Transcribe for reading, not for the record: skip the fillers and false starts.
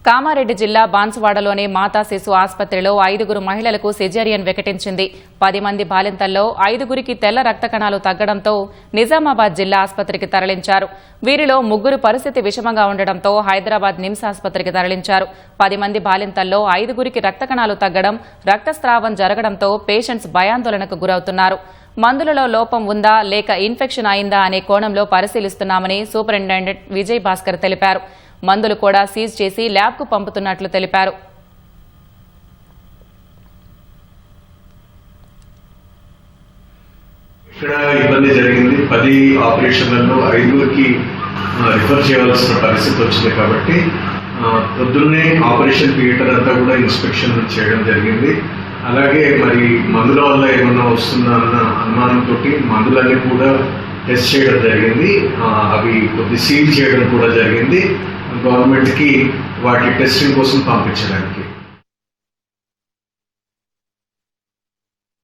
కామారెడ్డి జిల్లా బాన్సువాడలోని మాతా శిశు ఆసుపత్రిలో 5గురు మహిళలకు సిజేరియన్ వికటించింది. 10 మంది బాలింతల్లో 5గురికి తెల్ల రక్త కణాలు తగ్గడంతో నిజామాబాద్ జిల్లా ఆసుపత్రికి తరలించారు. వీరిలో 3 పరిస్థితి విషమంగా ఉండడంతో హైదరాబాద్ నిమ్స్ ఆసుపత్రికి తరలించారు. 10 మంది బాలింతల్లో 5గురికి రక్త కణాలు తగ్గడం, రక్తస్రావం జరగడంతో పేషెంట్స్ భయాందోళనకు గురవుతున్నారు. మందులలో లోపం ఉందా లేక ఇన్ఫెక్షన్ అయిందా అనే కోణంలో పరిశీలిస్తున్నామని సూపరింటెండెంట్ విజయ్ భాస్కర్ తెలిపారు. మందులు కూడా సీజ్ చేసి ల్యాబ్కు పంపుతున్నట్లు తెలిపారు. ఇక్కడ ఇబ్బంది జరిగింది. 10 ఆపరేషన్లలో 5గురికి రిఫర్ చేయాల్సిన పరిస్థితి వచ్చింది కాబట్టి పొద్దున్నే ఆపరేషన్ థియేటర్ అంతా కూడా ఇన్స్పెక్షన్ చేయడం జరిగింది. అలాగే మరి మందుల వల్ల ఏమన్నా వస్తుందా అన్న అనుమానంతో మందులన్నీ కూడా టెస్ట్ చేయడం జరిగింది. అవి కొద్ది సీల్ చేయడం కూడా జరిగింది గవర్నమెంట్కి వాటి టెస్టింగ్ కోసం పంపించడానికి.